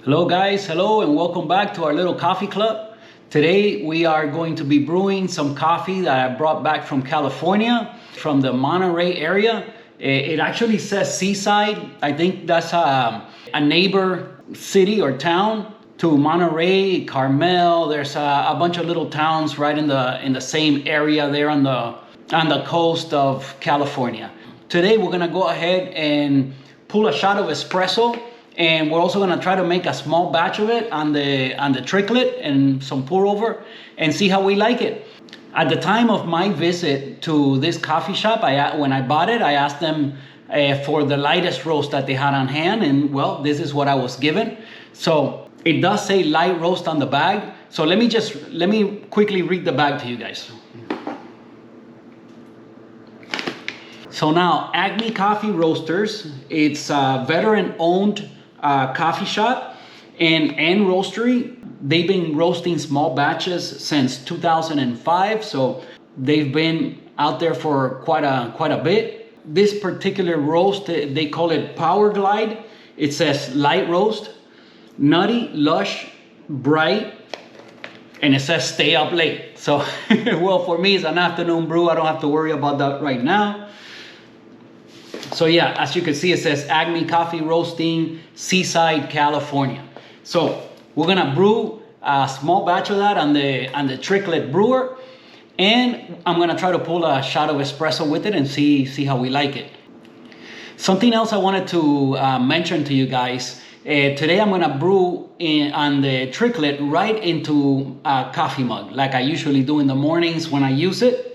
Hello guys, hello and welcome back to our little coffee club. Today we are going to be brewing some coffee that I brought back from California, from the Monterey area. It actually says Seaside. I think that's a neighbor city or town to Monterey, Carmel. There's a bunch of little towns right in the same area there on the coast of California. Today we're gonna go ahead and pull a shot of espresso. And we're also gonna try to make a small batch of it on the Tricolate and some pour over and see how we like it. At the time of my visit to this coffee shop, when I bought it, I asked them for the lightest roast that they had on hand, and well, this is what I was given. So it does say light roast on the bag. So let me quickly read the bag to you guys. So now, ACME Coffee Roasters, it's a veteran-owned coffee shop and roastery. They've been roasting small batches since 2005, so they've been out there for quite a bit. This particular roast, they call it Power Glide. It says light roast, nutty, lush, bright, and it says stay up late. So, well, for me, it's an afternoon brew. I don't have to worry about that right now. So yeah, as you can see, it says ACME Coffee Roasting, Seaside, California. So we're gonna brew a small batch of that on the Tricolate Brewer, and I'm gonna try to pull a shot of espresso with it and see how we like it. Something else I wanted to mention to you guys. Today I'm gonna brew on the Tricolate right into a coffee mug, like I usually do in the mornings when I use it.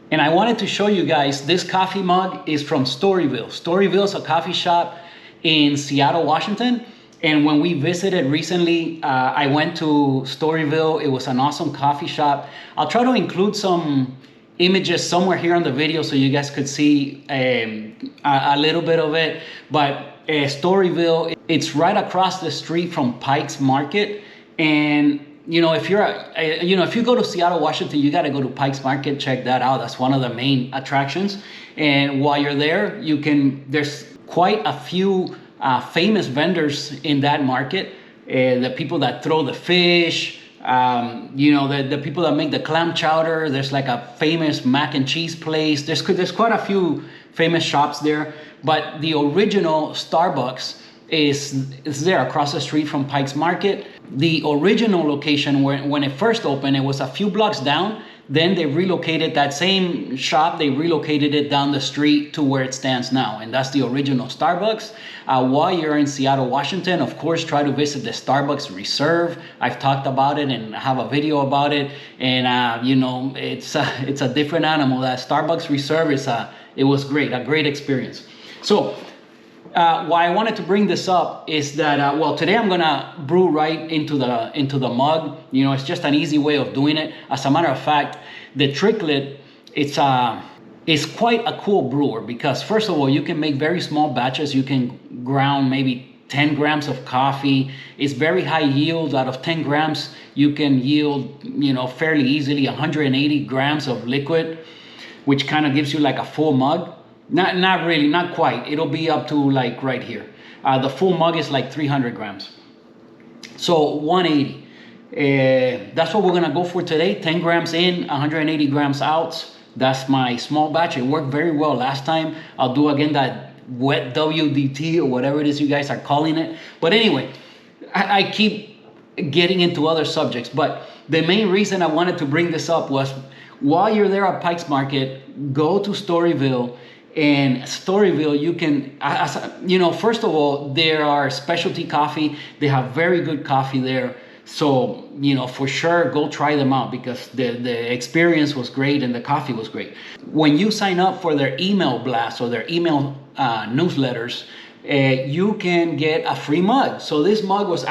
And I wanted to show you guys, this coffee mug is from Storyville. Storyville is a coffee shop in Seattle, Washington. And when we visited recently, I went to Storyville. It was an awesome coffee shop. I'll try to include some images somewhere here on the video so you guys could see a little bit of it. But Storyville, it's right across the street from Pike's Market. And you know, if you go to Seattle, Washington, you got to go to Pike's Market. Check that out. That's one of the main attractions. And while you're there, there's quite a few famous vendors in that market. The people that throw the fish, the people that make the clam chowder. There's like a famous mac and cheese place. There's quite a few famous shops there. But the original Starbucks is there across the street from Pike's Market. The original location when it first opened, it was a few blocks down. Then they relocated that same shop. They relocated it down the street to where it stands now. And that's the original Starbucks. While you're in Seattle, Washington, of course, try to visit the Starbucks Reserve. I've talked about it and have a video about it. And, it's a different animal. That Starbucks Reserve it was great, a great experience. So, why I wanted to bring this up is that, today I'm gonna brew right into the mug. You know, it's just an easy way of doing it. As a matter of fact, the Tricolate, it's quite a cool brewer because first of all, you can make very small batches. You can ground maybe 10 grams of coffee. It's very high yield. Out of 10 grams, you can yield, fairly easily 180 grams of liquid, which kind of gives you like a full mug. Not really, not quite. It'll be up to like right here. The full mug is like 300 grams. So 180. That's what we're gonna go for today. 10 grams in, 180 grams out. That's my small batch. It worked very well last time. I'll do again that wet WDT or whatever it is you guys are calling it. But anyway, I keep getting into other subjects. But the main reason I wanted to bring this up was while you're there at Pike's Market, go to Storyville. And Storyville, you can, first of all, there are specialty coffee. They have very good coffee there. So, for sure, go try them out because the experience was great and the coffee was great. When you sign up for their email blast or their email newsletters, you can get a free mug. So this mug was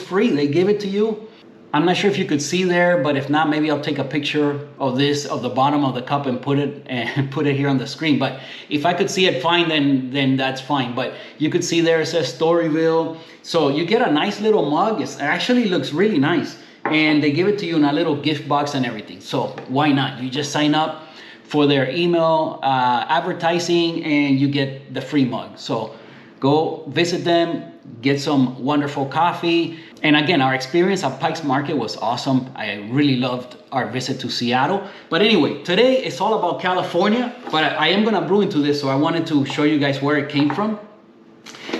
free. They gave it to you. I'm not sure if you could see there, but if not, maybe I'll take a picture of the bottom of the cup and put it here on the screen. But if I could see it fine, then that's fine. But you could see there it says Storyville. So you get a nice little mug. It actually looks really nice. And they give it to you in a little gift box and everything. So why not? You just sign up for their email advertising and you get the free mug. So go visit them. get some wonderful coffee. And again, our experience at Pike's Market was awesome. I really loved our visit to Seattle. But anyway, today it's all about California, but I am gonna brew into this, so I wanted to show you guys where it came from.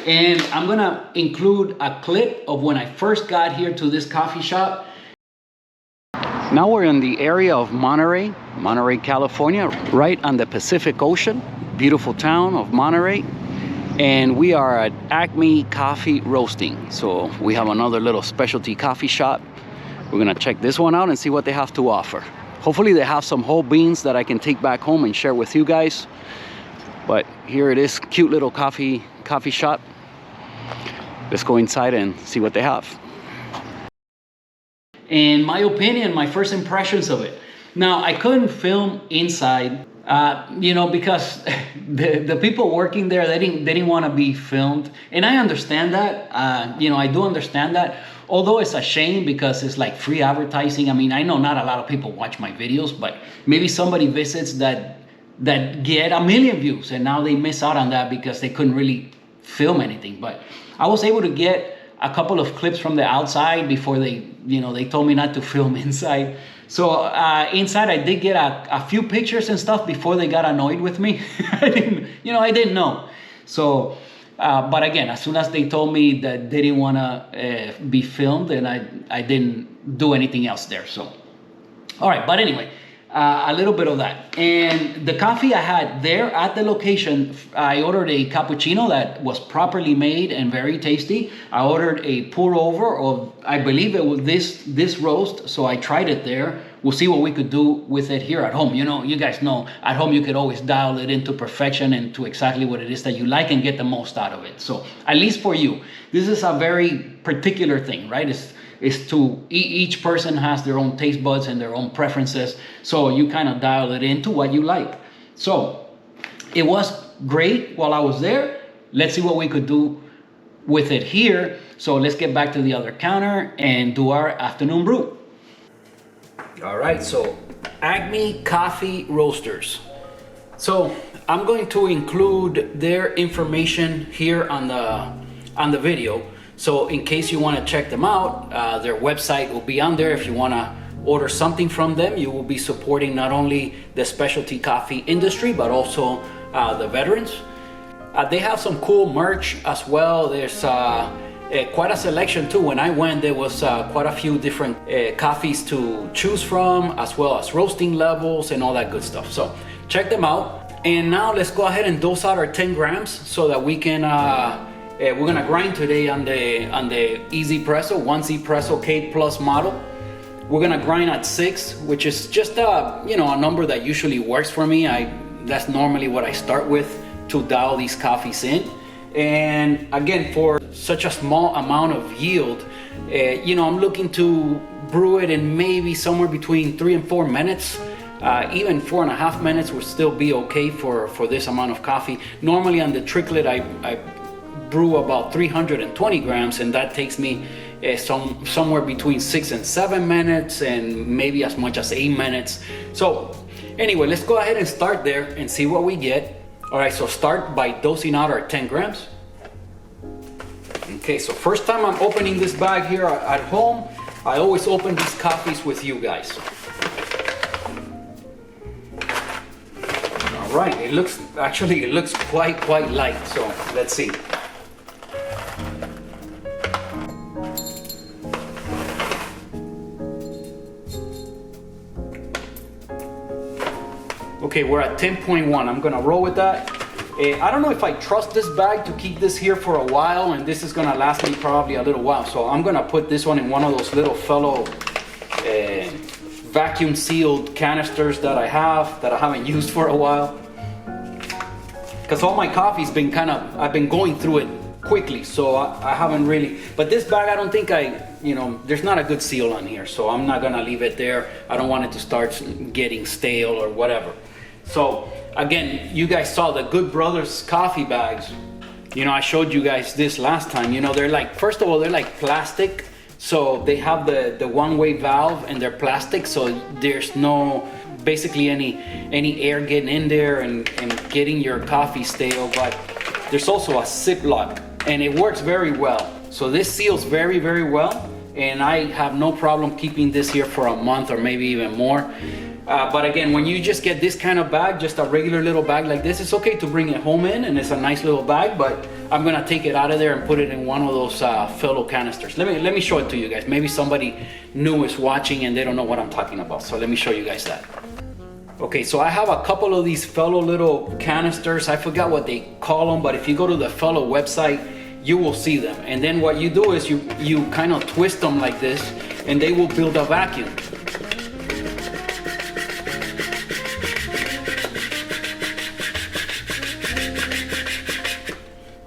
And I'm gonna include a clip of when I first got here to this coffee shop. Now we're in the area of Monterey, California, right on the Pacific Ocean. Beautiful town of Monterey. And we are at ACME Coffee Roasting. So we have another little specialty coffee shop. We're gonna check this one out and see what they have to offer. Hopefully they have some whole beans that I can take back home and share with you guys. But here it is, cute little coffee shop. Let's go inside and see what they have. In my opinion, my first impressions of it. Now, I couldn't film inside, because the people working there, they didn't want to be filmed. And I understand that, I do understand that. Although it's a shame because it's like free advertising. I mean, I know not a lot of people watch my videos, but maybe somebody visits that get 1 million views and now they miss out on that because they couldn't really film anything. But I was able to get a couple of clips from the outside before they told me not to film inside. So inside I did get a few pictures and stuff before they got annoyed with me. I didn't know. So, but again, as soon as they told me that they didn't want to be filmed, and I didn't do anything else there. So, all right, but anyway, a little bit of that. And the coffee I had there at the location, I ordered a cappuccino that was properly made and very tasty. I ordered a pour over of, I believe it was this roast, so I tried it there. We'll see what we could do with it here at home. You guys know, at home you could always dial it into perfection and to exactly what it is that you like and get the most out of it. So at least for you, this is a very particular thing, right? Is to each person has their own taste buds and their own preferences, so you kind of dial it into what you like. So it was great while I was there. Let's see what we could do with it here. So let's get back to the other counter and do our afternoon brew. All right, so ACME Coffee Roasters. So I'm going to include their information here on the video. So in case you want to check them out, their website will be on there. If you want to order something from them, you will be supporting not only the specialty coffee industry, but also the veterans. They have some cool merch as well. There's quite a selection too. When I went, there was quite a few different coffees to choose from, as well as roasting levels and all that good stuff. So check them out. And now let's go ahead and dose out our 10 grams so that we can we're gonna grind today on the Easypresso, 1Zpresso K Plus model. We're gonna grind at 6, which is just a number that usually works for me. That's normally what I start with to dial these coffees in. And again, for such a small amount of yield, I'm looking to brew it in maybe somewhere between 3 and 4 minutes. Even 4.5 minutes would still be okay for this amount of coffee. Normally on the Tricolate, I brew about 320 grams, and that takes me somewhere between 6 and 7 minutes, and maybe as much as 8 minutes. So anyway, let's go ahead and start there and see what we get. All right, so start by dosing out our 10 grams. Okay, so first time I'm opening this bag here at home. I always open these coffees with you guys. All right, it looks quite light, so let's see. Okay, we're at 10.1. I'm gonna roll with that. I don't know if I trust this bag to keep this here for a while, and this is gonna last me probably a little while. So I'm gonna put this one in one of those little fellow vacuum sealed canisters that I haven't used for a while. Because all my coffee's been I've been going through it quickly, so I haven't really, but this bag, I don't think there's not a good seal on here, so I'm not gonna leave it there. I don't want it to start getting stale or whatever. So again, you guys saw the Good Brothers coffee bags. I showed you guys this last time. They're like, first of all, they're like plastic. So they have the one-way valve and they're plastic. So there's no, basically any air getting in there and getting your coffee stale. But there's also a Ziploc and it works very well. So this seals very, very well, and I have no problem keeping this here for a month or maybe even more. But again, when you just get this kind of bag, just a regular little bag like this, it's okay to bring it home in, and it's a nice little bag, but I'm gonna take it out of there and put it in one of those fellow canisters. Let me show it to you guys. Maybe somebody new is watching and they don't know what I'm talking about, so let me show you guys that. Okay, so I have a couple of these fellow little canisters. I forgot what they call them, but if you go to the fellow website, you will see them. And then what you do is you kind of twist them like this, and they will build a vacuum.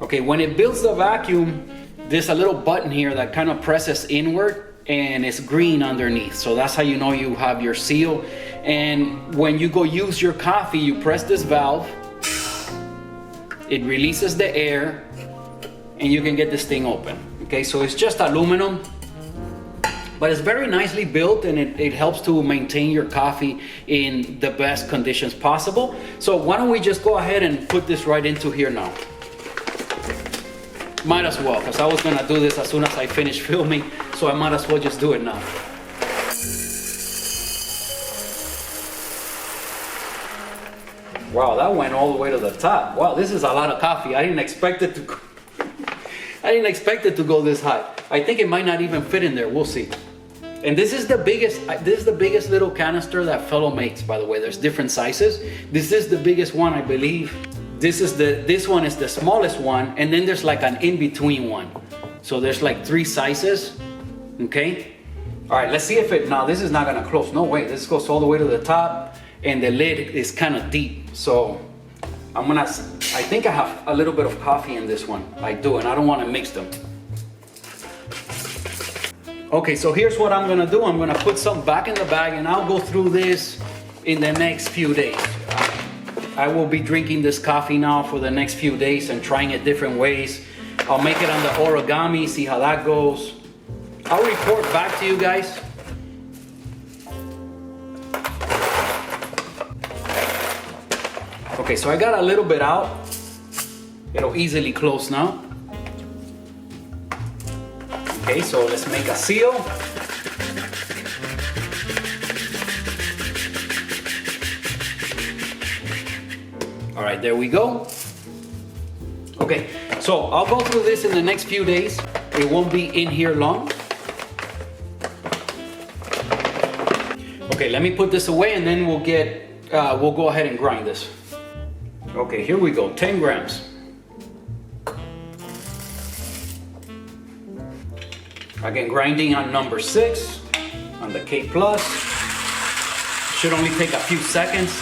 Okay, when it builds the vacuum, there's a little button here that kind of presses inward, and it's green underneath. So that's how you know you have your seal. And when you go use your coffee, you press this valve, it releases the air, and you can get this thing open. Okay, so it's just aluminum, but it's very nicely built, and it helps to maintain your coffee in the best conditions possible. So why don't we just go ahead and put this right into here now. Might as well, because I was gonna do this as soon as I finish filming, so I might as well just do it now. Wow, that went all the way to the top. Wow, this is a lot of coffee. I didn't expect it to go this high. I think it might not even fit in there. We'll see. And this is the biggest little canister that Fellow makes, by the way. There's different sizes. This is the biggest one, I believe. This one is the smallest one, and then there's like an in-between one. So there's like 3 sizes, okay? All right, let's see if now this is not gonna close. No way, this goes all the way to the top, and the lid is kind of deep. So I think I have a little bit of coffee in this one. I do, and I don't wanna mix them. Okay, so here's what I'm gonna do. I'm gonna put some back in the bag, and I'll go through this in the next few days. I will be drinking this coffee now for the next few days and trying it different ways. I'll make it on the origami, see how that goes. I'll report back to you guys. Okay, so I got a little bit out. It'll easily close now. Okay, so let's make a seal. All right, there we go. Okay, so I'll go through this in the next few days. It won't be in here long. Okay, let me put this away, and then we'll go ahead and grind this. Okay, here we go, 10 grams. Again, grinding on number 6 on the K+. Should only take a few seconds.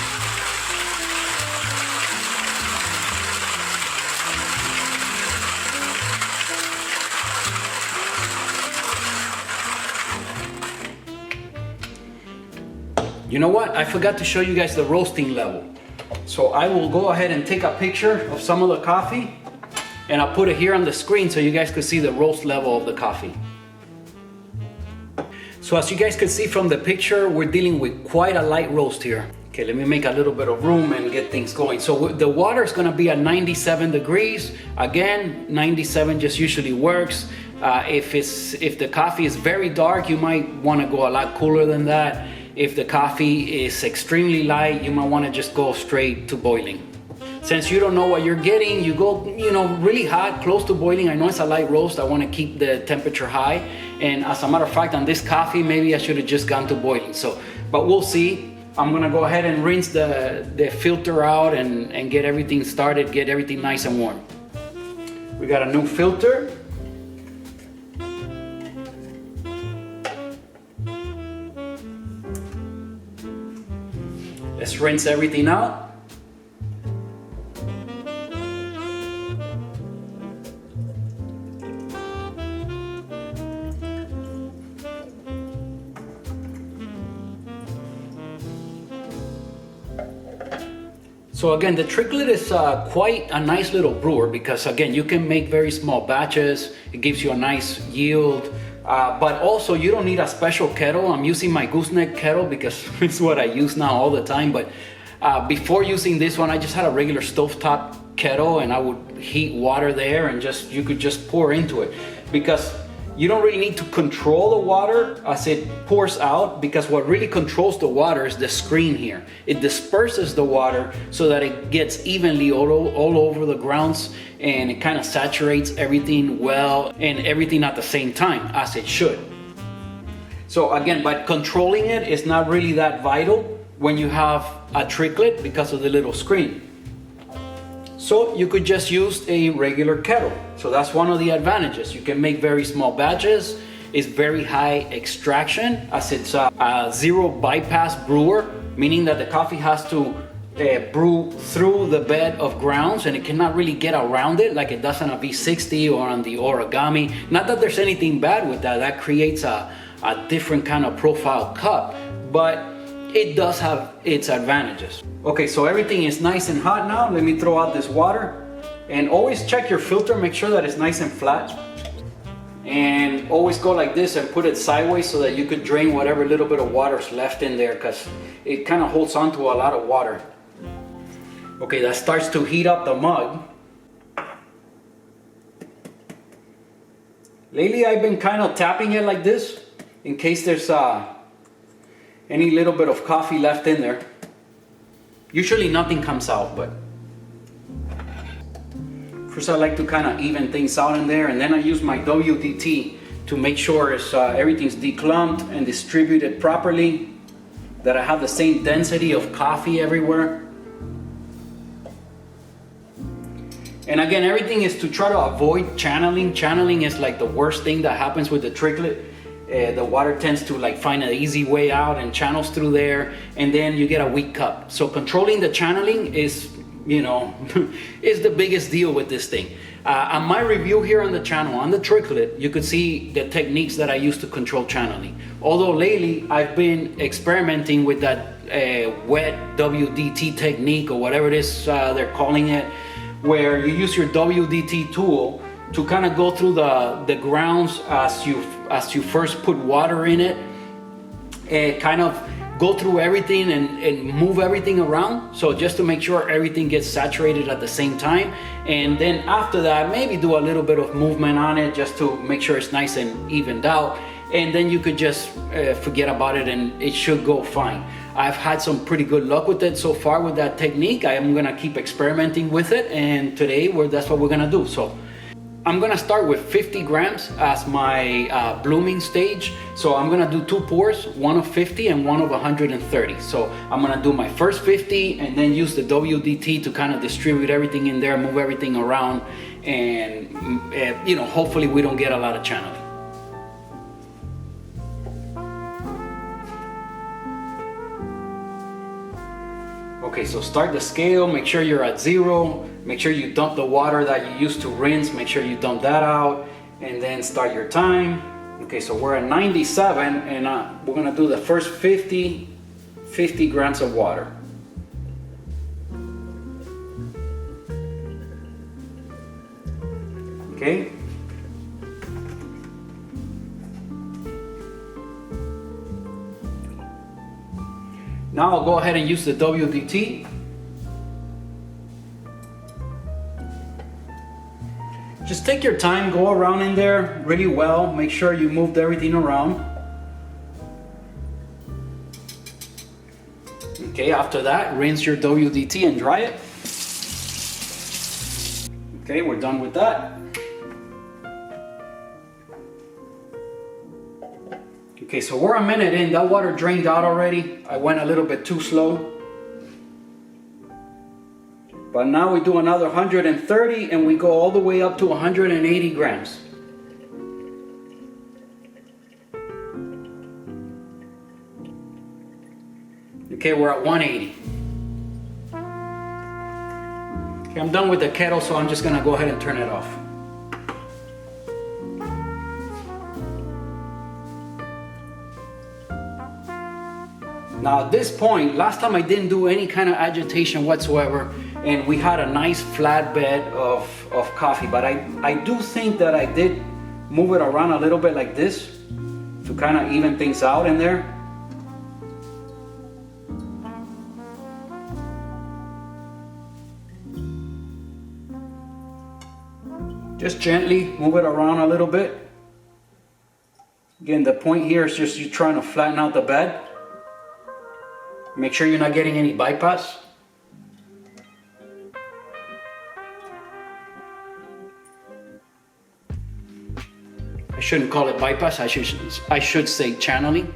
You know what? I forgot to show you guys the roasting level. So I will go ahead and take a picture of some of the coffee, and I'll put it here on the screen so you guys can see the roast level of the coffee. So as you guys can see from the picture, we're dealing with quite a light roast here. Okay, let me make a little bit of room and get things going. So the water is gonna be at 97 degrees. Again, 97 just usually works. If the coffee is very dark, you might wanna go a lot cooler than that. If the coffee is extremely light, you might wanna just go straight to boiling. Since you don't know what you're getting, you go, really hot, close to boiling. I know it's a light roast. I want to keep the temperature high. And as a matter of fact, on this coffee, maybe I should have just gone to boiling. So, but we'll see. I'm gonna go ahead and rinse the filter out and get everything started, get everything nice and warm. We got a new filter. Let's rinse everything out. So again, the Tricolate is quite a nice little brewer because again, you can make very small batches. It gives you a nice yield, but also you don't need a special kettle. I'm using my gooseneck kettle because it's what I use now all the time. But before using this one, I just had a regular stovetop kettle and I would heat water there, and you could just pour into it, because you don't really need to control the water as it pours out, because what really controls the water is the screen here. It disperses the water so that it gets evenly all over the grounds, and it kind of saturates everything well and everything at the same time, as it should. So again, by controlling it is not really that vital when you have a Tricolate because of the little screen. So you could just use a regular kettle. So that's one of the advantages. You can make very small batches. It's very high extraction, as it's a zero bypass brewer, meaning that the coffee has to brew through the bed of grounds, and it cannot really get around it like it does on a V60 or on the origami. Not that there's anything bad with that. That creates a different kind of profile cup, but it does have its advantages. Okay, so everything is nice and hot now. Let me throw out this water, and always check your filter, make sure that it's nice and flat, and always go like this and put it sideways so that you could drain whatever little bit of water is left in there, because it kind of holds on to a lot of water. Okay, that starts to heat up the mug. Lately I've been kind of tapping it like this in case there's any little bit of coffee left in there. Usually nothing comes out, but first I like to kind of even things out in there, and then I use my WDT to make sure everything's declumped and distributed properly, that I have the same density of coffee everywhere. And again, everything is to try to avoid channeling. Channeling is like the worst thing that happens with the Tricolate. The water tends to like find an easy way out and channels through there, and then you get a weak cup. So controlling the channeling is, is the biggest deal with this thing. On my review here on the channel, on the Tricolate, you could see the techniques that I use to control channeling. Although lately I've been experimenting with that wet WDT technique, or whatever it is they're calling it, where you use your WDT tool to kind of go through the grounds as you first put water in it, and kind of go through everything and move everything around. So just to make sure everything gets saturated at the same time. And then after that, maybe do a little bit of movement on it just to make sure it's nice and evened out. And then you could just forget about it, and it should go fine. I've had some pretty good luck with it so far with that technique. I am gonna keep experimenting with it, and today that's what we're gonna do. So I'm gonna start with 50 grams as my blooming stage. So I'm gonna do 2 pours, one of 50 and one of 130. So I'm gonna do my first 50 and then use the WDT to kind of distribute everything in there, move everything around, and hopefully we don't get a lot of channeling. Okay, so start the scale, make sure you're at 0, make sure you dump the water that you used to rinse, make sure you dump that out, and then start your time. Okay, so we're at 97, and we're gonna do the first 50 grams of water. Okay. Now I'll go ahead and use the WDT. Just take your time, go around in there really well. Make sure you moved everything around. Okay, after that, rinse your WDT and dry it. Okay, we're done with that. Okay, so we're a minute in. That water drained out already. I went a little bit too slow. But now we do another 130 and we go all the way up to 180 grams. Okay, we're at 180. Okay, I'm done with the kettle, so I'm just gonna go ahead and turn it off. Now at this point, last time I didn't do any kind of agitation whatsoever, and we had a nice flat bed of coffee, but I do think that I did move it around a little bit like this to kind of even things out in there. Just gently move it around a little bit. Again, the point here is just you trying to flatten out the bed. Make sure you're not getting any bypass. I shouldn't call it bypass, I should say channeling.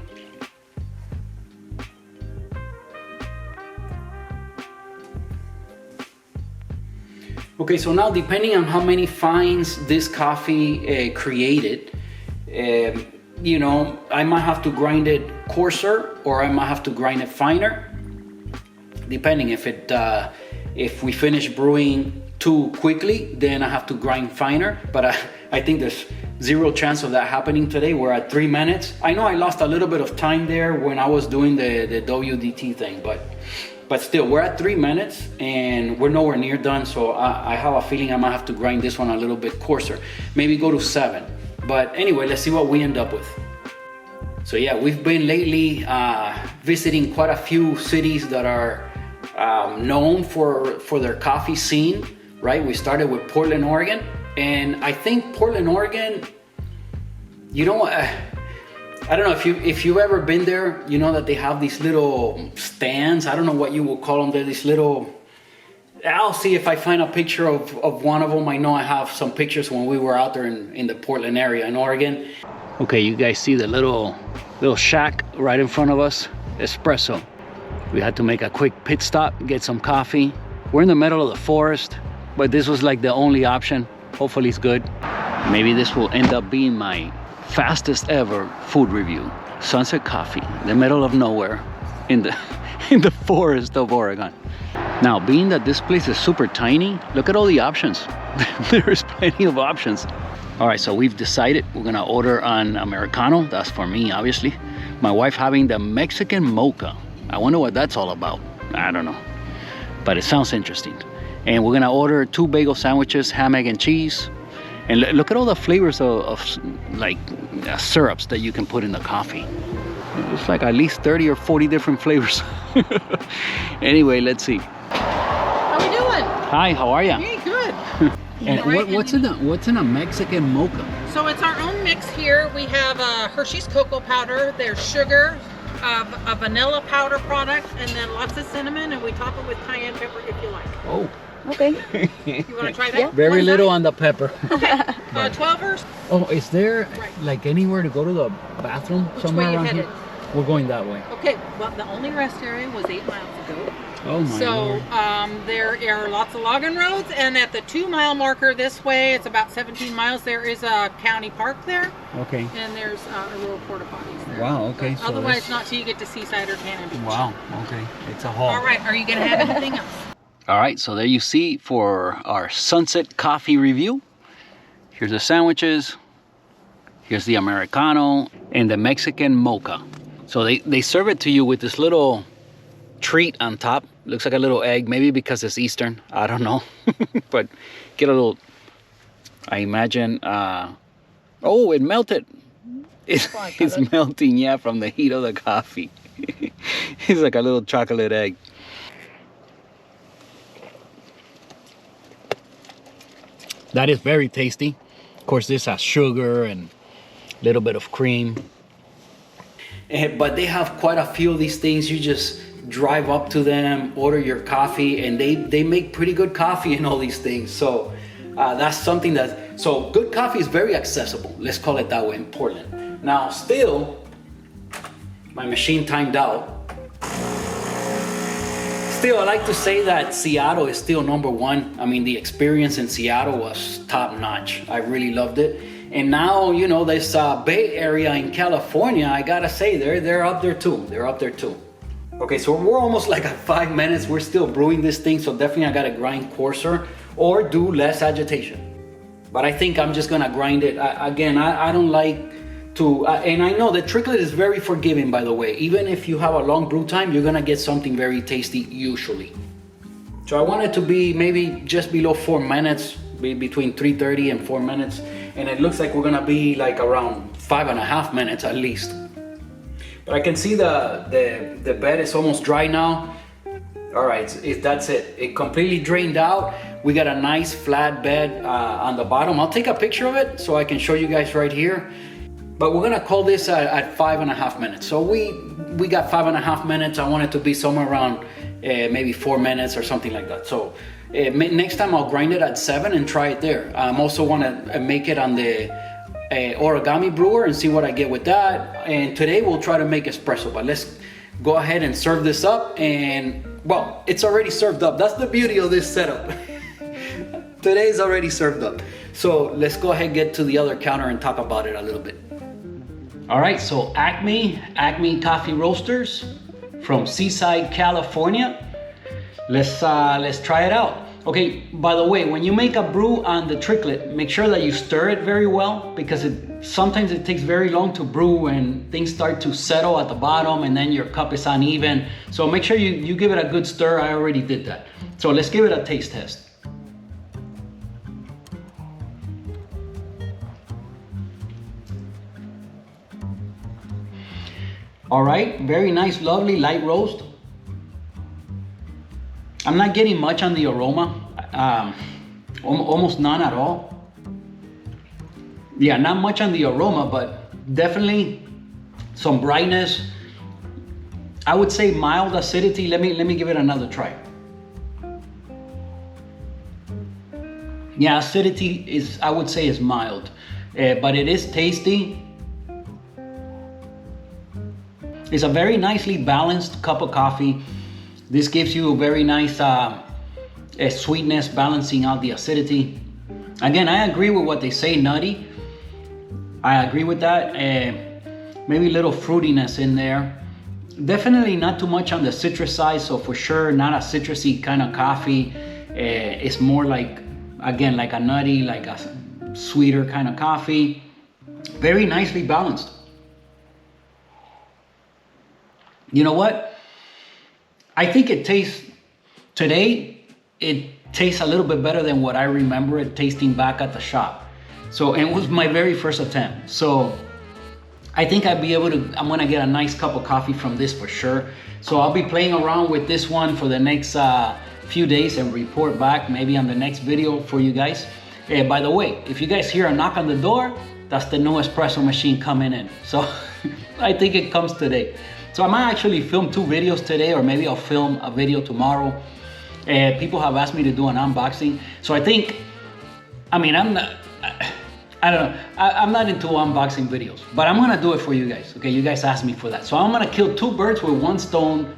Okay, so now depending on how many fines this coffee created, you know, I might have to grind it coarser or I might have to grind it finer, depending. If we finish brewing too quickly, then I have to grind finer, but I think there's zero chance of that happening today. We're at 3 minutes. I know I lost a little bit of time there when I was doing the WDT thing, but still, we're at 3 minutes and we're nowhere near done. So I have a feeling I might have to grind this one a little bit coarser, maybe go to 7. But anyway, let's see what we end up with. So yeah, we've been lately visiting quite a few cities that are known for their coffee scene, right? We started with Portland, Oregon. And I think Portland, Oregon, you know, I don't know if you've ever been there, you know that they have these little stands. I don't know what you would call them. They're these little, I'll see if I find a picture of one of them. I know I have some pictures when we were out there in the Portland area in Oregon. Okay, you guys see the little shack right in front of us, Espresso. We had to make a quick pit stop, get some coffee. We're in the middle of the forest, but this was like the only option. Hopefully it's good. Maybe this will end up being my fastest ever food review. Sunset Coffee, the middle of nowhere in the forest of Oregon. Now, being that this place is super tiny, look at all the options. There's plenty of options. All right, so we've decided we're gonna order an Americano. That's for me, obviously. My wife having the Mexican mocha. I wonder what that's all about. I don't know, but it sounds interesting. And we're gonna order 2 bagel sandwiches, ham, egg, and cheese. And look at all the flavors of like syrups that you can put in the coffee. It's like at least 30 or 40 different flavors. Anyway, let's see. How we doing? Hi, how are you? Hey, good. And what's in a Mexican mocha? So it's our own mix here. We have Hershey's cocoa powder. There's sugar, a vanilla powder product, and then lots of cinnamon, and we top it with cayenne pepper if you like. Oh. Okay. You want to try that? Yeah. Very little on the pepper. Okay. 12ers. Oh, is there Right. like anywhere to go to the bathroom somewhere way you around headed? here? We're going that way. Okay. Well, the only rest area was 8 miles ago. Oh my So Lord. there are lots of logging roads, and at the 2-mile marker this way, it's about 17 miles. There is a county park there, Okay. and there's a rural porta potties there. Wow, okay. But So otherwise, that's- not till you get to Seaside or Cannon Beach. Wow, okay. It's a haul. All right. Are you gonna have anything else? All right, so there you see for our Sunset Coffee review. Here's the sandwiches. Here's the Americano and the Mexican mocha. So they serve it to you with this little treat on top. Looks like a little egg, maybe because it's Eastern. I don't know. But get a little, I imagine, oh, it melted. It's melting, yeah, from the heat of the coffee. It's like a little chocolate egg. That is very tasty. Of course, this has sugar and a little bit of cream. But they have quite a few of these things. You just drive up to them, order your coffee, and they make pretty good coffee in all these things. So that's something so good coffee is very accessible. Let's call it that way in Portland. Now, still, my machine timed out. Still, I like to say that Seattle is still #1. I mean, the experience in Seattle was top notch. I really loved it. And now, you know, this Bay Area in California, I gotta say, they're up there too. They're up there too. Okay, so we're almost like at 5 minutes. We're still brewing this thing, so definitely I gotta grind coarser or do less agitation. But I think I'm just gonna grind it. I don't like to, and I know that Tricolate is very forgiving, by the way. Even if you have a long brew time, you're gonna get something very tasty usually. So I want it to be maybe just below 4 minutes, be between 3:30 and 4 minutes. And it looks like we're gonna be like around 5.5 minutes at least. But I can see the bed is almost dry now. All right, that's it. It completely drained out. We got a nice flat bed on the bottom. I'll take a picture of it so I can show you guys right here. But we're gonna call this at 5.5 minutes. So we got 5.5 minutes. I want it to be somewhere around maybe 4 minutes or something like that. So next time I'll grind it at 7 and try it there. I'm also wanna make it on the origami brewer and see what I get with that. And today we'll try to make espresso, but let's go ahead and serve this up. And well, it's already served up. That's the beauty of this setup. Today's already served up. So let's go ahead and get to the other counter and talk about it a little bit. All right, so ACME Coffee Roasters from Seaside, California. Let's try it out. Okay, by the way, when you make a brew on the Tricolate, make sure that you stir it very well, because sometimes it takes very long to brew and things start to settle at the bottom and then your cup is uneven. So make sure you give it a good stir. I already did that. So let's give it a taste test. All right, very nice, lovely light roast. I'm not getting much on the aroma, almost none at all. Yeah, not much on the aroma, but definitely some brightness. I would say mild acidity. Let me give it another try. Yeah, acidity I would say is mild, but it is tasty. It's a very nicely balanced cup of coffee. This gives you a very nice sweetness, balancing out the acidity. Again, I agree with what they say, nutty. I agree with that. Maybe a little fruitiness in there. Definitely not too much on the citrus side, so for sure not a citrusy kind of coffee. It's more like, again, like a nutty, like a sweeter kind of coffee. Very nicely balanced. You know what? I think it tastes a little bit better than what I remember it tasting back at the shop. So, and it was my very first attempt. So I think I'm gonna get a nice cup of coffee from this for sure. So I'll be playing around with this one for the next few days and report back maybe on the next video for you guys. By the way, if you guys hear a knock on the door, that's the new espresso machine coming in. So I think it comes today. So I might actually film 2 videos today, or maybe I'll film a video tomorrow. People have asked me to do an unboxing. So I think, I don't know, I'm not into unboxing videos, but I'm gonna do it for you guys. Okay, you guys asked me for that. So I'm gonna kill 2 birds with 1 stone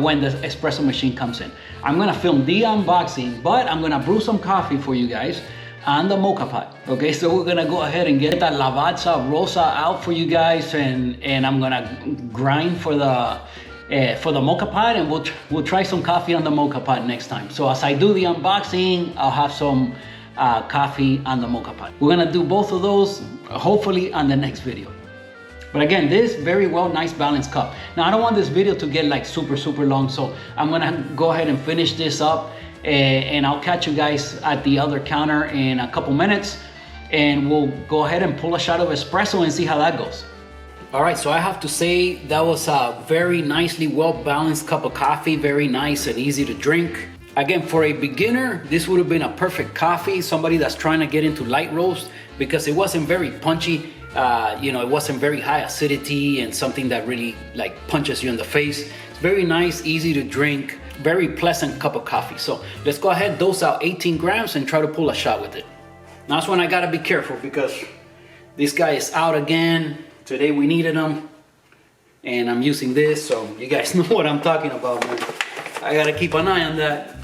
when the espresso machine comes in. I'm gonna film the unboxing, but I'm gonna brew some coffee for you guys on the mocha pot. Okay, so we're gonna go ahead and get that Lavazza Rosa out for you guys, and I'm gonna grind for the mocha pot, and we'll try some coffee on the mocha pot next time. So as I do the unboxing, I'll have some coffee on the mocha pot. We're gonna do both of those hopefully on the next video. But again, this very well, nice balanced cup. Now I don't want this video to get like super long, so I'm gonna go ahead and finish this up. And I'll catch you guys at the other counter in a couple minutes, and we'll go ahead and pull a shot of espresso and see how that goes. All right, so I have to say that was a very nicely well-balanced cup of coffee, very nice and easy to drink. Again, for a beginner, this would have been a perfect coffee, somebody that's trying to get into light roast, because it wasn't very punchy. It wasn't very high acidity and something that really like punches you in the face. It's very nice, easy to drink. Very pleasant cup of coffee. So let's go ahead, dose out 18 grams and try to pull a shot with it. Now that's when I gotta be careful, because this guy is out again. Today we needed him, and I'm using this, so you guys know what I'm talking about, man. I gotta keep an eye on that.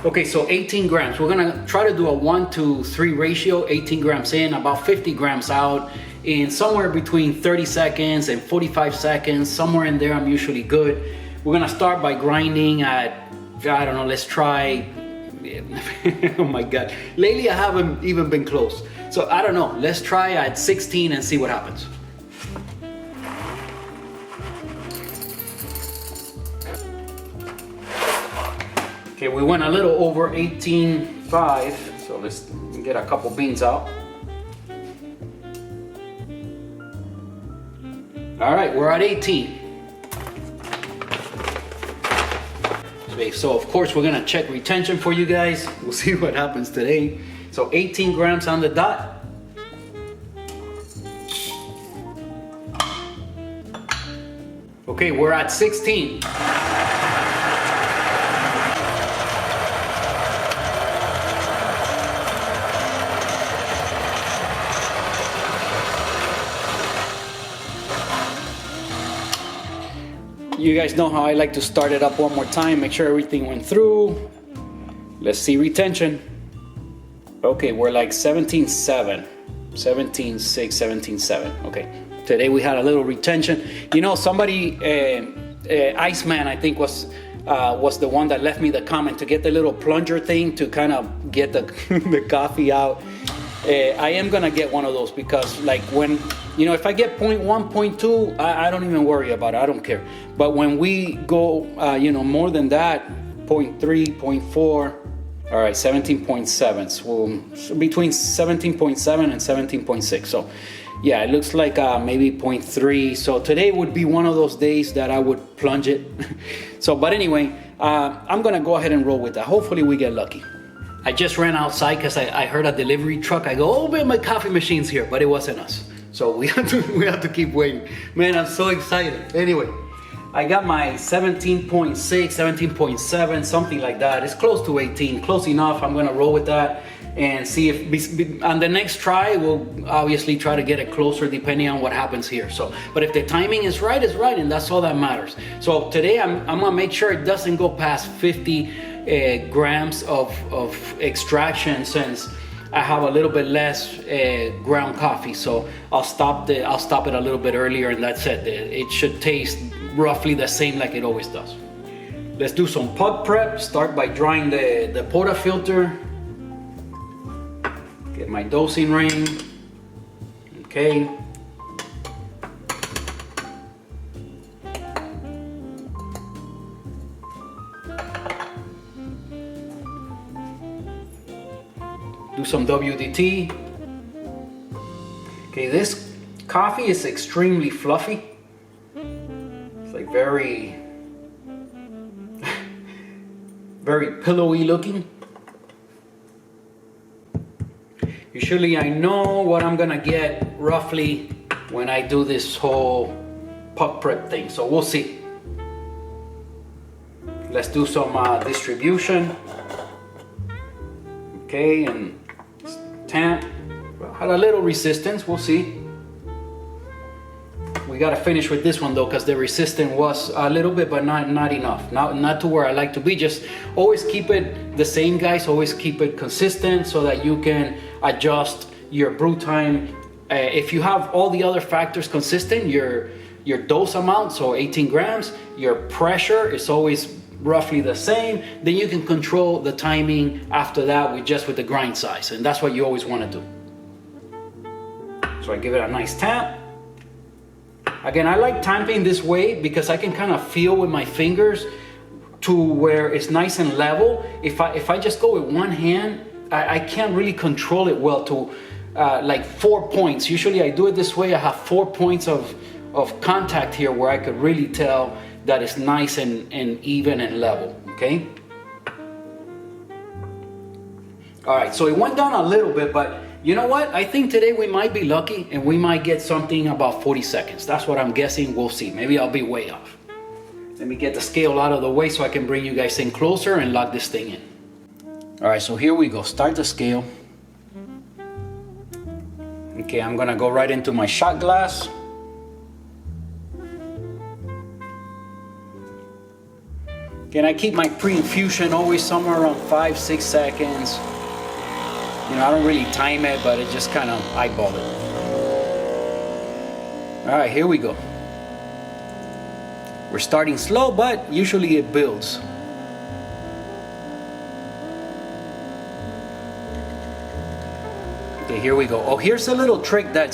Okay, so 18 grams. We're gonna try to do a 1-to-3 ratio, 18 grams in, about 50 grams out, in somewhere between 30 seconds and 45 seconds, somewhere in there I'm usually good. We're gonna start by grinding at, I don't know, let's try, oh my God. Lately I haven't even been close. So I don't know, let's try at 16 and see what happens. Okay, we went a little over 18.5, so let's get a couple beans out. All right, we're at 18. So babe. So of course we're gonna check retention for you guys. We'll see what happens today. So 18 grams on the dot. Okay, we're at 16. You guys know how I like to start it up one more time, make sure everything went through. Let's see retention. Okay, we're like 17.7, 17.6, 17.7. Okay, today we had a little retention. You know, somebody, Iceman, I think was the one that left me the comment to get the little plunger thing to kind of get the, the coffee out. I am gonna get one of those because like when, you know, if I get 0.1, 0.2, I don't even worry about it, I don't care. But when we go, you know, more than that, 0.3, 0.4, all right, 17.7, so between 17.7 and 17.6. So yeah, it looks like maybe 0.3. So today would be one of those days that I would plunge it. So, but anyway, I'm gonna go ahead and roll with that. Hopefully we get lucky. I just ran outside because I heard a delivery truck. I go, oh man, my coffee machine's here, but it wasn't us. So we have to keep waiting. Man, I'm so excited. Anyway, I got my 17.6, 17.7, something like that. It's close to 18, close enough. I'm gonna roll with that and see if on the next try, we'll obviously try to get it closer depending on what happens here. So, but if the timing is right, it's right, and that's all that matters. So today I'm gonna make sure it doesn't go past 50 grams of extraction, since I have a little bit less ground coffee. So I'll stop it a little bit earlier, and that's it. It should taste roughly the same like it always does. Let's do some pod prep. Start by drying the portafilter. Get my dosing ring. Okay. Do some WDT. Okay, this coffee is extremely fluffy. It's like very pillowy looking. Usually I know what I'm gonna get roughly when I do this whole puck prep thing, so we'll see. Let's do some distribution. Okay, and tamp. Had a little resistance, we'll see. We gotta finish with this one though, because the resistance was a little bit, but not enough. Not to where I like to be. Just always keep it the same, guys. Always keep it consistent so that you can adjust your brew time. If you have all the other factors consistent, your dose amount, so 18 grams, your pressure is always roughly the same, then you can control the timing after that with the grind size, and that's what you always want to do. So I give it a nice tap. Again, I like tamping this way because I can kind of feel with my fingers to where it's nice and level. If I just go with one hand, I can't really control it well to like 4 points. Usually I do it this way. I have 4 points of contact here where I could really tell that it's nice and even and level, okay? All right, so it went down a little bit, but you know what? I think today we might be lucky and we might get something about 40 seconds. That's what I'm guessing. We'll see. Maybe I'll be way off. Let me get the scale out of the way so I can bring you guys in closer and lock this thing in. All right, so here we go. Start the scale. Okay, I'm gonna go right into my shot glass. Again, I keep my pre-infusion always somewhere around 5-6 seconds. You know, I don't really time it, but it just kind of eyeball it. All right, here we go. We're starting slow, but usually it builds. Okay, here we go. Oh, here's a little trick that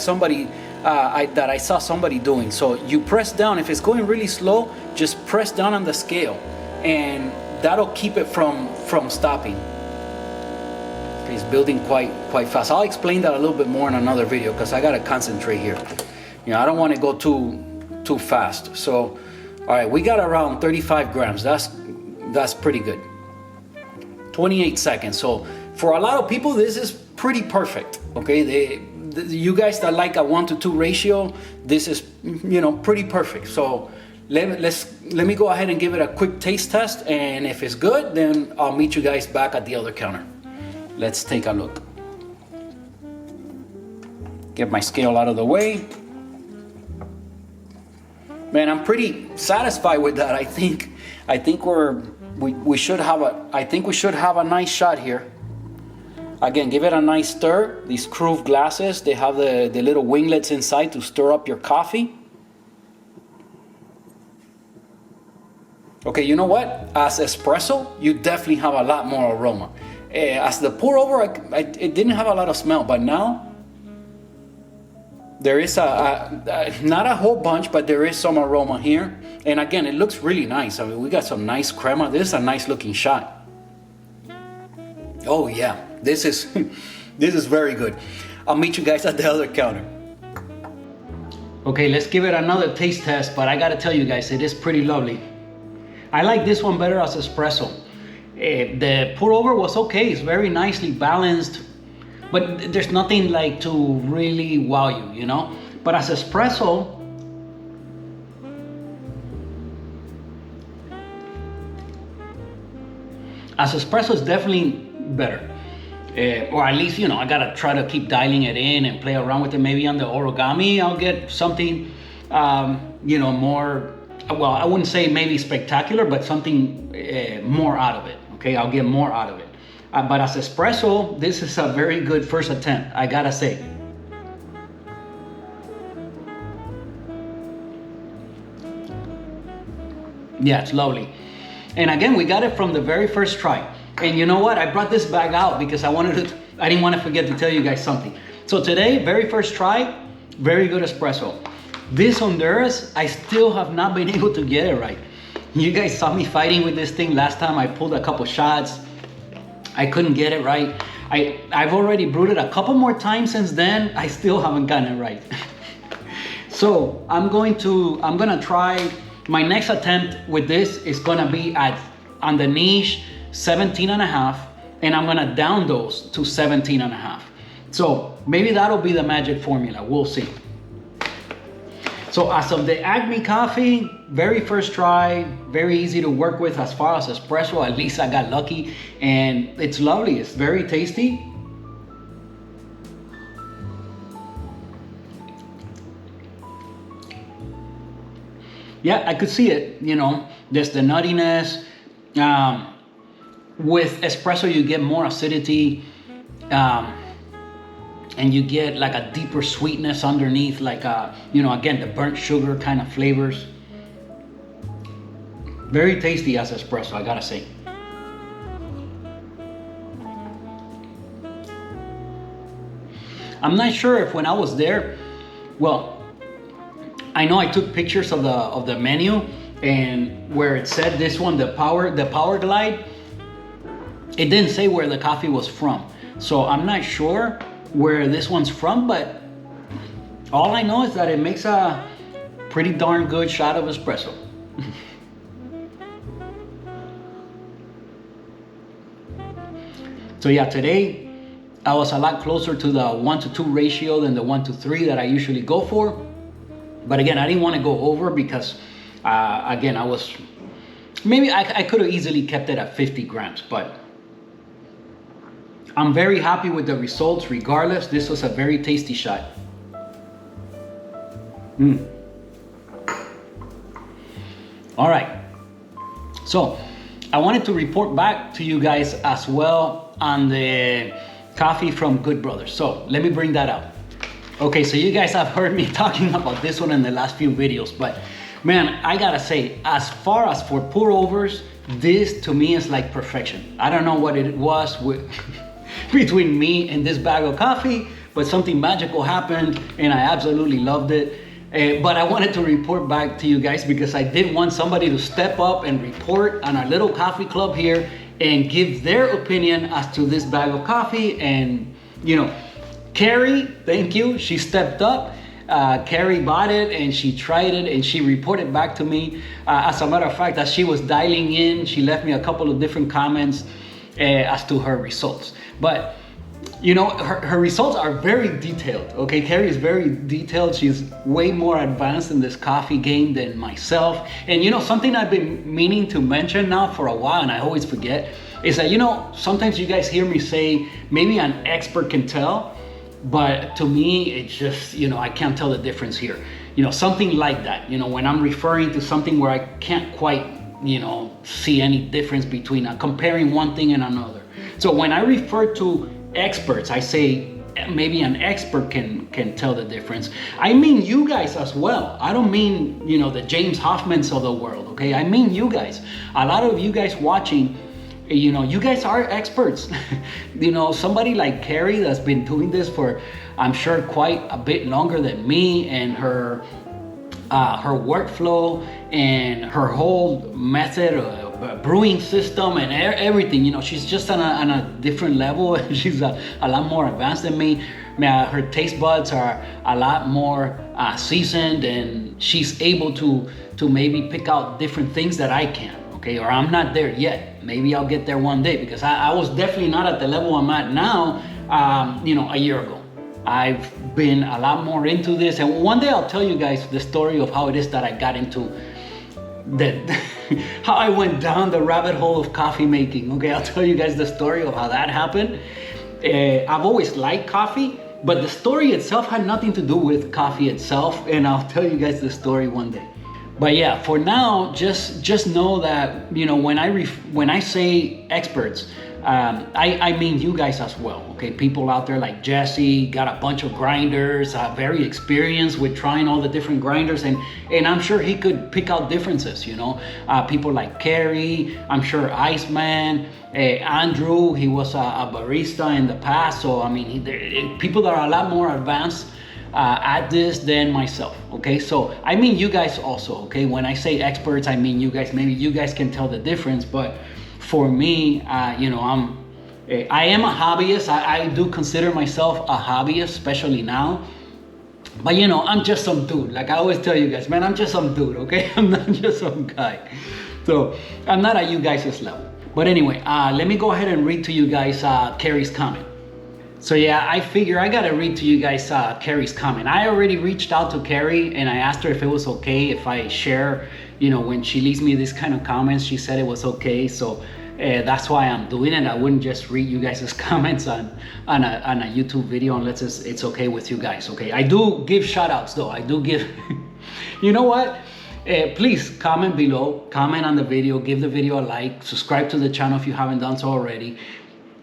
I saw somebody doing. So you press down. If it's going really slow, just press down on the scale, and that'll keep it from stopping. It's building quite fast. I'll explain that a little bit more in another video because I gotta concentrate here. You know, I don't want to go too fast. So, all right, we got around 35 grams. That's That's pretty good. 28 seconds. So for a lot of people, this is pretty perfect. Okay, you guys that like a 1-to-2 ratio, this is, you know, pretty perfect. So let me go ahead and give it a quick taste test, and if it's good, then I'll meet you guys back at the other counter. Let's take a look. Get my scale out of the way. Man, I'm pretty satisfied with that. I think we should have a nice shot here. Again, give it a nice stir. These Cruve glasses, they have the little winglets inside to stir up your coffee. Okay, you know what? As espresso, you definitely have a lot more aroma. As the pour over, it didn't have a lot of smell, but now there is not a whole bunch, but there is some aroma here. And again, it looks really nice. I mean, we got some nice crema. This is a nice looking shot. Oh yeah, this is very good. I'll meet you guys at the other counter. Okay, let's give it another taste test, but I gotta tell you guys, it is pretty lovely. I like this one better as espresso. The pour over was okay, it's very nicely balanced, but there's nothing like to really wow you, you know? But as espresso, is definitely better. Or at least, you know, I gotta try to keep dialing it in and play around with it. Maybe on the origami, I'll get something, you know, more, well, I wouldn't say maybe spectacular, but something more out of it. Okay, I'll get more out of it. But as espresso, this is a very good first attempt, I gotta say. Yeah, it's lovely. And again, we got it from the very first try. And you know what? I brought this bag out because I didn't want to forget to tell you guys something. So today, very first try, very good espresso. This Honduras, I still have not been able to get it right. You guys saw me fighting with this thing last time. I pulled a couple shots. I couldn't get it right. I've already brewed it a couple more times since then. I still haven't gotten it right. So I'm gonna try. My next attempt with this is gonna be on the niche 17.5, and I'm gonna down dose to 17.5. So maybe that'll be the magic formula, we'll see. So as of the ACME coffee, very first try, very easy to work with as far as espresso, at least I got lucky, and it's lovely, it's very tasty. Yeah, I could see it, you know, there's the nuttiness. With espresso, you get more acidity, and you get like a deeper sweetness underneath, like, you know, again, the burnt sugar kind of flavors. Very tasty as espresso, I gotta say. I'm not sure if when I was there, well, I know I took pictures of the menu, and where it said this one, the Power Glide, it didn't say where the coffee was from. So I'm not sure where this one's from, but all I know is that it makes a pretty darn good shot of espresso. So yeah, today I was a lot closer to the 1-to-2 ratio than the 1-to-3 that I usually go for. But again, I didn't want to go over because, again, I could have easily kept it at 50 grams, but I'm very happy with the results regardless. This was a very tasty shot. All right. So I wanted to report back to you guys as well on the coffee from Good Brothers. So let me bring that out. Okay, so you guys have heard me talking about this one in the last few videos, but man, I gotta say, as far as for pour overs, this to me is like perfection. I don't know what it was with between me and this bag of coffee, but something magical happened and I absolutely loved it. But I wanted to report back to you guys because I did want somebody to step up and report on our little coffee club here and give their opinion as to this bag of coffee. And you know, Carrie, thank you, she stepped up. Carrie bought it and she tried it and she reported back to me. As a matter of fact, as she was dialing in, she left me a couple of different comments as to her results. But you know, her results are very detailed. Okay, Carrie is very detailed. She's way more advanced in this coffee game than myself. And you know, something I've been meaning to mention now for a while and I always forget is that, you know, sometimes you guys hear me say maybe an expert can tell, but to me it's just, you know, I can't tell the difference here. You know, something like that, you know, when I'm referring to something where I can't quite, you know, see any difference between comparing one thing and another. So when I refer to experts, I say maybe an expert can tell the difference. I mean you guys as well. I don't mean, you know, the James Hoffmans of the world, okay? I mean you guys. A lot of you guys watching, you know, you guys are experts. You know, somebody like Carrie that's been doing this for, I'm sure, quite a bit longer than me, and her workflow and her whole method of brewing system and everything, you know, she's just on a different level. She's a lot more advanced than me. Her taste buds are a lot more seasoned, and she's able to maybe pick out different things that I can't, okay? Or I'm not there yet. Maybe I'll get there one day, because I was definitely not at the level I'm at now, you know, a year ago. I've been a lot more into this, and one day I'll tell you guys the story of how it is that I got into how I went down the rabbit hole of coffee making. Okay, I'll tell you guys the story of how that happened. I've always liked coffee, but the story itself had nothing to do with coffee itself, and I'll tell you guys the story one day. But yeah, for now, just know that, you know, when I say experts, I mean you guys as well, okay? People out there like Jesse, got a bunch of grinders, very experienced with trying all the different grinders, and I'm sure he could pick out differences, you know? People like Carrie, I'm sure Iceman, Andrew, he was a barista in the past, so I mean, people that are a lot more advanced at this than myself, okay? So I mean you guys also, okay? When I say experts, I mean you guys. Maybe you guys can tell the difference, but for me, you know, I am a hobbyist. I do consider myself a hobbyist, especially now. But you know, I'm just some dude. Like I always tell you guys, man, I'm just some dude, okay? I'm not just some guy. So I'm not at you guys' level. But anyway, let me go ahead and read to you guys Carrie's comment. So yeah, I figure I gotta read to you guys Carrie's comment. I already reached out to Carrie and I asked her if it was okay if I share, you know, when she leaves me this kind of comments. She said it was okay, so that's why I'm doing it. I wouldn't just read you guys' comments on a YouTube video unless it's okay with you guys, okay? I do give shout outs though. I do give, you know what? Please comment below, comment on the video, give the video a like, subscribe to the channel if you haven't done so already.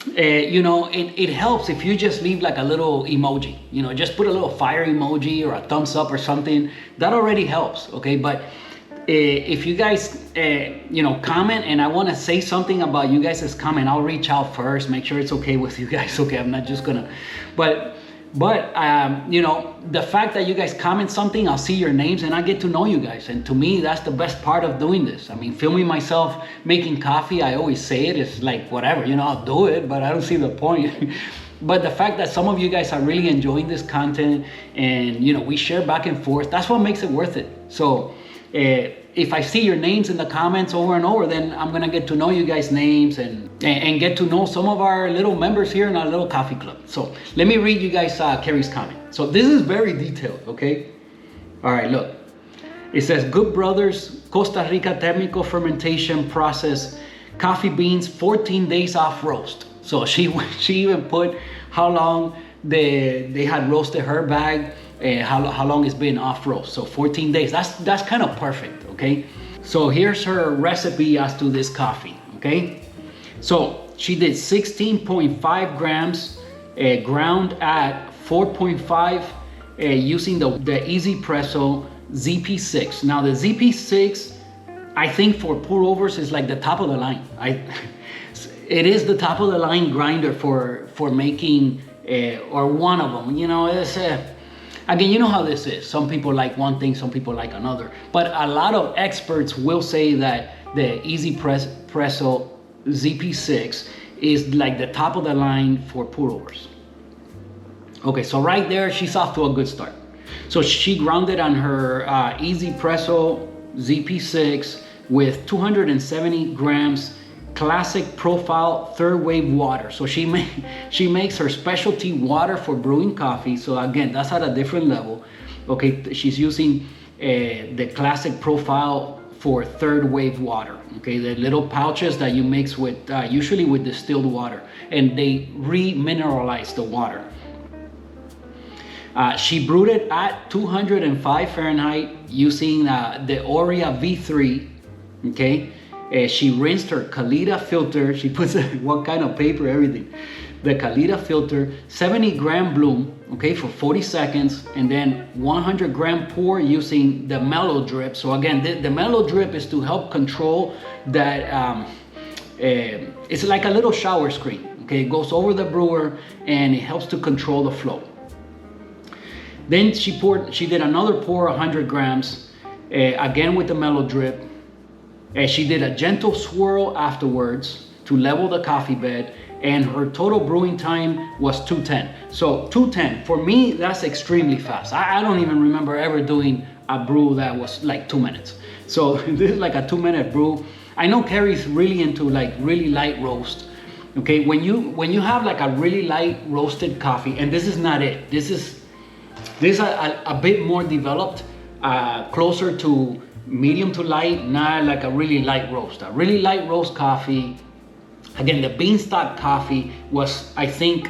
You know, it helps if you just leave like a little emoji, you know, just put a little fire emoji or a thumbs up or something. That already helps, okay? But if you guys, you know, comment and I want to say something about you guys' comment, I'll reach out first, make sure it's okay with you guys, okay? I'm not just gonna, but you know, the fact that you guys comment something, I'll see your names and I get to know you guys. And to me, that's the best part of doing this. I mean, filming myself making coffee, I always say it, it's like whatever, you know, I'll do it, but I don't see the point. But the fact that some of you guys are really enjoying this content and, you know, we share back and forth, that's what makes it worth it. So if I see your names in the comments over and over, then I'm gonna get to know you guys' names and get to know some of our little members here in our little coffee club. So let me read you guys Carrie's comment. So this is very detailed, okay? All right, look. It says, Good Brothers, Costa Rica thermical fermentation process, coffee beans, 14 days off roast. So she even put how long they had roasted her bag, how long it's been off roast. So 14 days, that's kind of perfect, okay? So here's her recipe as to this coffee, okay? So she did 16.5 grams ground at 4.5 using the Easy Presso ZP6. Now the ZP6, I think for pour overs is like the top of the line. It is the top of the line grinder for making, or one of them, you know, it's again, you know how this is. Some people like one thing, some people like another. But a lot of experts will say that the Easy Presso ZP6 is like the top of the line for pour overs. Okay, so right there, she's off to a good start. So she ground it on her Espresso ZP6 with 270 grams classic profile third wave water. So she makes her specialty water for brewing coffee. So again, that's at a different level. Okay, she's using the classic profile for third wave water. Okay, the little pouches that you mix with usually with distilled water, and they remineralize the water. She brewed it at 205 Fahrenheit using the Oria V3. Okay, she rinsed her Kalita filter. She puts what kind of paper, everything. The Kalita filter, 70 gram bloom, okay, for 40 seconds, and then 100 gram pour using the mellow drip. So again, the mellow drip is to help control that. It's like a little shower screen. Okay, it goes over the brewer and it helps to control the flow. Then she did another pour, 100 grams, again with the mellow drip. She did a gentle swirl afterwards to level the coffee bed, and her total brewing time was 210. So 210, for me, that's extremely fast. I don't even remember ever doing a brew that was like 2 minutes. So this is like a 2-minute brew. I know Carrie's really into like really light roast. Okay, when you have like a really light roasted coffee, and this is not it. This is a bit more developed, closer to medium to light, not like a really light roast. A really light roast coffee, again, the beanstalk coffee was, I think,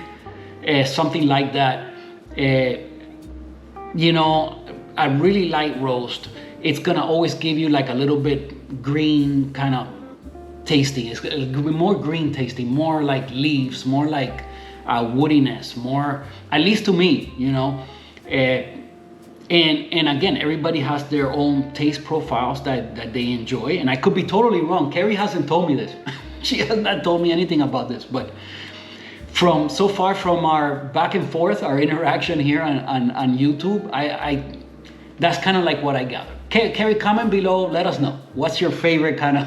something like that. You know, a really light roast, it's gonna always give you like a little bit green kind of tasting. It's gonna be more green tasting, more like leaves, more like woodiness, more, at least to me, you know. And again, everybody has their own taste profiles that they enjoy, and I could be totally wrong. Carrie hasn't told me this. She has not told me anything about this, but from so far from our back and forth, our interaction here on YouTube, I that's kind of like what I gather. Carrie, comment below, let us know. What's your favorite kind of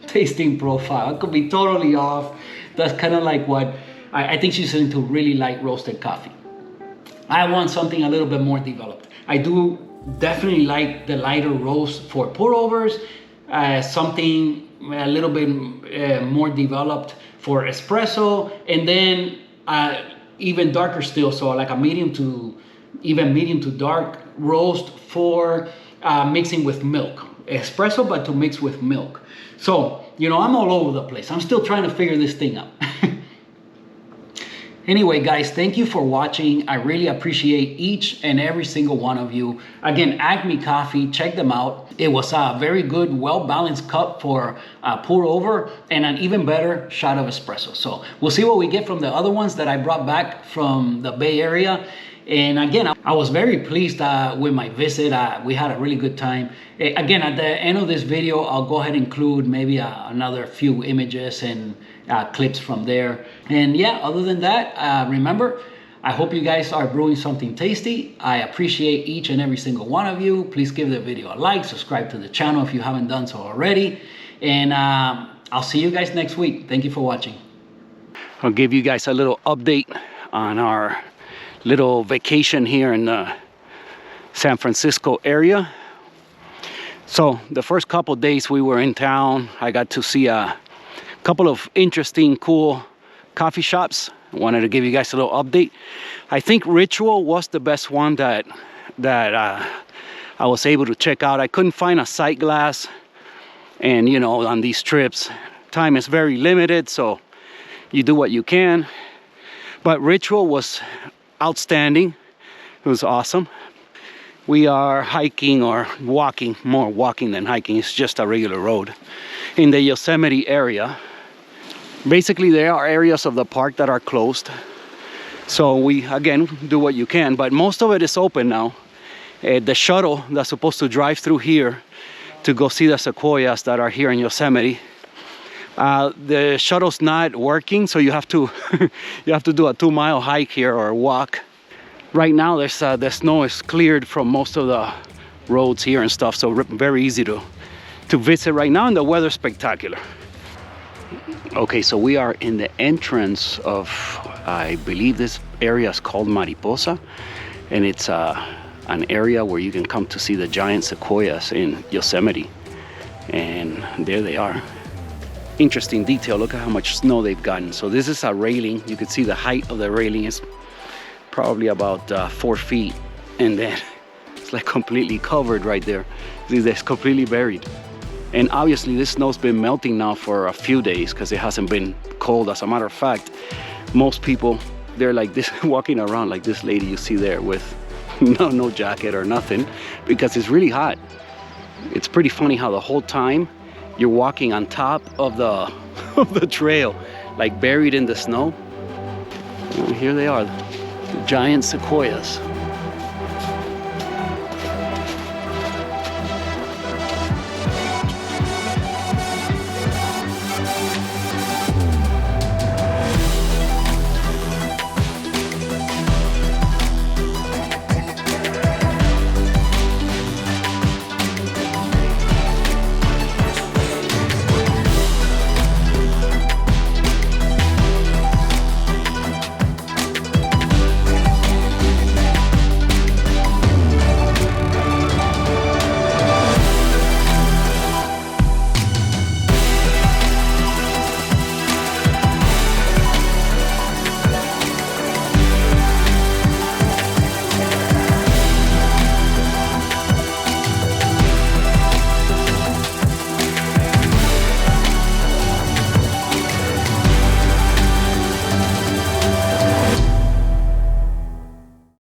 tasting profile? I could be totally off. That's kind of like what, I think she's into really light roasted coffee. I want something a little bit more developed. I do definitely like the lighter roast for pour overs, something a little bit more developed for espresso, and then even darker still, so like a medium to dark roast for mixing with milk. Espresso, but to mix with milk. So, you know, I'm all over the place. I'm still trying to figure this thing out. Anyway, guys, thank you for watching. I really appreciate each and every single one of you. Again, ACME Coffee, check them out. It was a very good, well-balanced cup for pour over, and an even better shot of espresso. So we'll see what we get from the other ones that I brought back from the Bay Area. And again, I was very pleased with my visit. We had a really good time. Again, at the end of this video, I'll go ahead and include maybe another few images and clips from there. And yeah, other than that, remember, I hope you guys are brewing something tasty. I appreciate each and every single one of you. Please give the video a like, subscribe to the channel if you haven't done so already. And I'll see you guys next week. Thank you for watching. I'll give you guys a little update on our little vacation here in the San Francisco area. So the first couple days we were in town, I got to see a couple of interesting, cool coffee shops. I wanted to give you guys a little update. I think Ritual was the best one that I was able to check out. I couldn't find a sight glass, and you know, on these trips, time is very limited, so you do what you can. But Ritual was outstanding. It was awesome. We are hiking or walking, more walking than hiking. It's just a regular road in the Yosemite area. Basically, there are areas of the park that are closed, so we again do what you can, but most of it is open now. The shuttle that's supposed to drive through here to go see the sequoias that are here in Yosemite, the shuttle's not working, so you have to you have to do a 2-mile hike here or walk. Right now there's the snow is cleared from most of the roads here and stuff, so very easy to visit right now, and the weather's spectacular. Okay, so we are in the entrance of, I believe this area is called Mariposa, and it's a an area where you can come to see the giant sequoias in Yosemite. And there they are. Interesting detail, look at how much snow they've gotten. So this is a railing. You can see the height of the railing is probably about 4 feet. And then it's like completely covered right there. See, it's completely buried. And obviously this snow's been melting now for a few days because it hasn't been cold. As a matter of fact, most people, they're like this, walking around like this lady you see there with no jacket or nothing, because it's really hot. It's pretty funny how the whole time you're walking on top of the trail, like buried in the snow. And here they are, the giant sequoias.